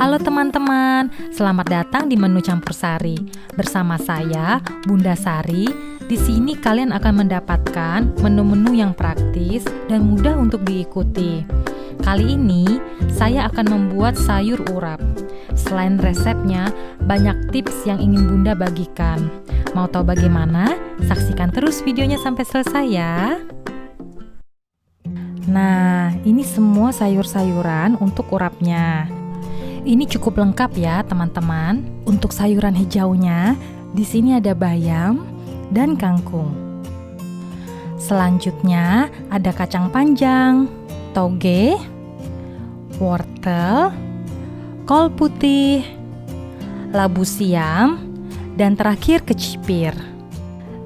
Halo teman-teman, selamat datang di Menu Campur Sari. Bersama saya, Bunda Sari. Di sini kalian akan mendapatkan menu-menu yang praktis dan mudah untuk diikuti. Kali ini, saya akan membuat sayur urap. Selain resepnya, banyak tips yang ingin Bunda bagikan. Mau tahu bagaimana? Saksikan terus videonya sampai selesai ya. Nah, ini semua sayur-sayuran untuk urapnya. Ini cukup lengkap ya, teman-teman. Untuk sayuran hijaunya, di sini ada bayam dan kangkung. Selanjutnya, ada kacang panjang, toge, wortel, kol putih, labu siam, dan terakhir kecipir.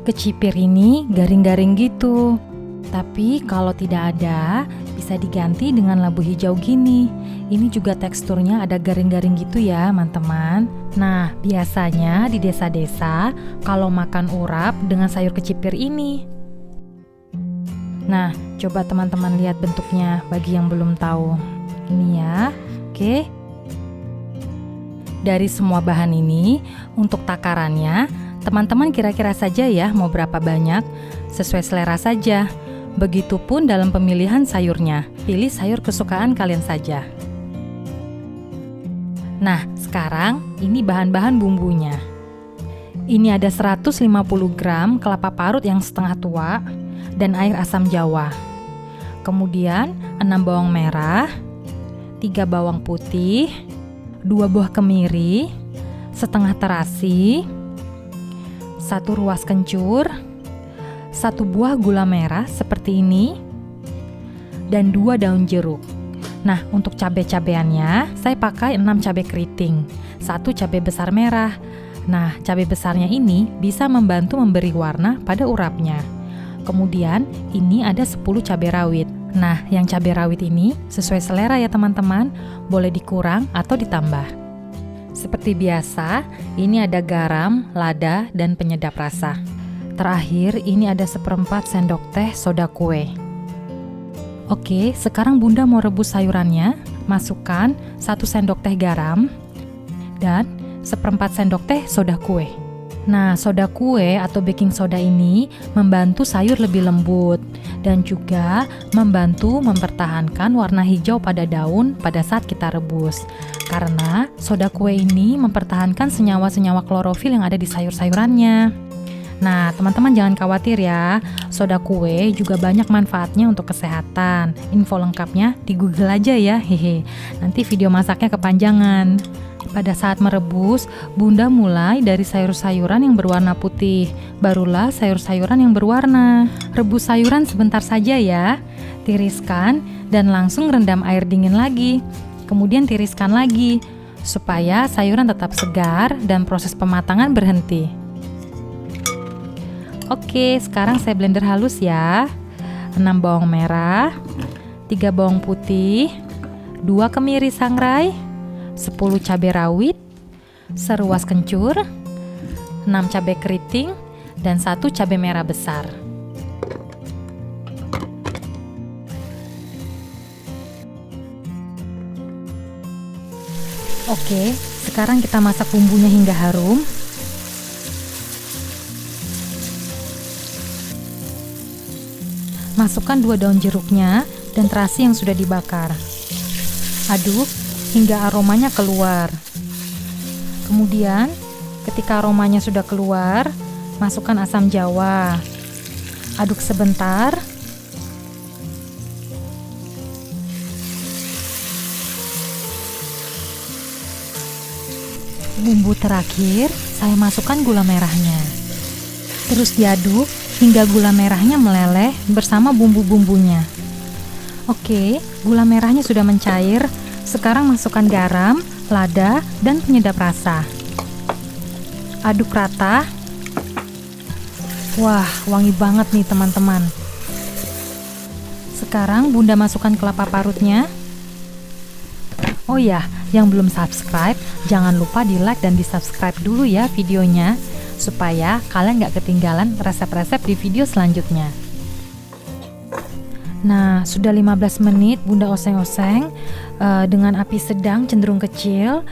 Kecipir ini garing-garing gitu. Tapi kalau tidak ada, bisa diganti dengan labu hijau gini. Ini juga teksturnya ada garing-garing gitu ya, teman-teman. Nah, biasanya di desa-desa kalau makan urap dengan sayur kecipir ini. Nah, coba teman-teman lihat bentuknya bagi yang belum tahu. Ini ya, oke. Dari semua bahan ini, untuk takarannya, teman-teman kira-kira saja ya mau berapa banyak, sesuai selera saja. Begitupun dalam pemilihan sayurnya, pilih sayur kesukaan kalian saja. Nah, sekarang ini bahan-bahan bumbunya. Ini ada 150 gram kelapa parut yang setengah tua dan air asam jawa. Kemudian 6 bawang merah, 3 bawang putih, 2 buah kemiri, setengah terasi, 1 ruas kencur, 1 buah gula merah seperti ini, dan 2 daun jeruk. Nah, untuk cabai-cabeannya, saya pakai 6 cabai keriting, 1 cabai besar merah. Nah, cabai besarnya ini bisa membantu memberi warna pada urapnya. Kemudian, ini ada 10 cabai rawit. Nah, yang cabai rawit ini sesuai selera ya teman-teman, boleh dikurang atau ditambah. Seperti biasa, ini ada garam, lada, dan penyedap rasa. Terakhir, ini ada 1/4 sendok teh soda kue. Oke, sekarang Bunda mau rebus sayurannya. Masukkan 1 sendok teh garam dan 1/4 sendok teh soda kue. Nah, soda kue atau baking soda ini membantu sayur lebih lembut dan juga membantu mempertahankan warna hijau pada daun pada saat kita rebus. Karena soda kue ini mempertahankan senyawa-senyawa klorofil yang ada di sayur-sayurannya. Nah, teman-teman jangan khawatir ya, soda kue juga banyak manfaatnya untuk kesehatan. Info lengkapnya di Google aja ya, hehe. Nanti video masaknya kepanjangan. Pada saat merebus, Bunda mulai dari sayur-sayuran yang berwarna putih, barulah sayur-sayuran yang berwarna. Rebus sayuran sebentar saja ya, tiriskan dan langsung rendam air dingin lagi. Kemudian tiriskan lagi, supaya sayuran tetap segar dan proses pematangan berhenti. Oke, sekarang saya blender halus ya. 6 bawang merah, 3 bawang putih, 2 kemiri sangrai, 10 cabai rawit, seruas kencur, 6 cabai keriting, dan 1 cabai merah besar. Oke, sekarang kita masak bumbunya hingga harum. Masukkan 2 daun jeruknya dan terasi yang sudah dibakar. Aduk hingga aromanya keluar. Kemudian, ketika aromanya sudah keluar, masukkan asam jawa. Aduk sebentar. Bumbu terakhir, saya masukkan gula merahnya. Terus diaduk hingga gula merahnya meleleh bersama bumbu-bumbunya. Oke, gula merahnya sudah mencair. Sekarang masukkan garam, lada, dan penyedap rasa. Aduk rata. Wah, wangi banget nih teman-teman. Sekarang Bunda masukkan kelapa parutnya. Oh ya, yang belum subscribe, jangan lupa di like dan di subscribe dulu ya videonya, supaya kalian gak ketinggalan resep-resep di video selanjutnya. Nah, sudah 15 menit Bunda oseng-oseng dengan api sedang cenderung kecil.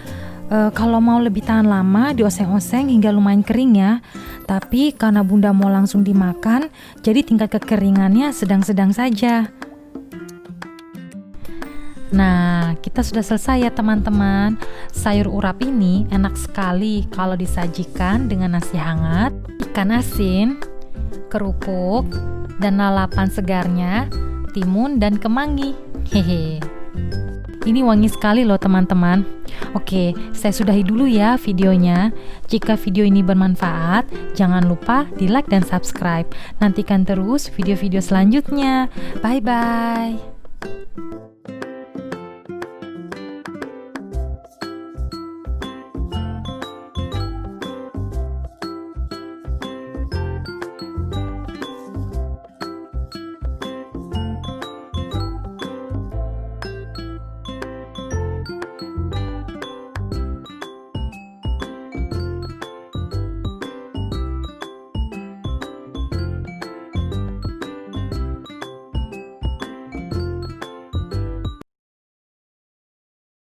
Kalau mau lebih tahan lama, dioseng-oseng hingga lumayan kering ya. Tapi karena Bunda mau langsung dimakan, jadi tingkat kekeringannya sedang-sedang saja. Nah, kita sudah selesai ya teman-teman. Sayur urap ini enak sekali kalau disajikan dengan nasi hangat, ikan asin, kerupuk, dan lalapan segarnya, timun dan kemangi. Hehe. Ini wangi sekali loh teman-teman. Oke, saya sudahi dulu ya videonya. Jika video ini bermanfaat, jangan lupa di like dan subscribe. Nantikan terus video-video selanjutnya. Bye-bye.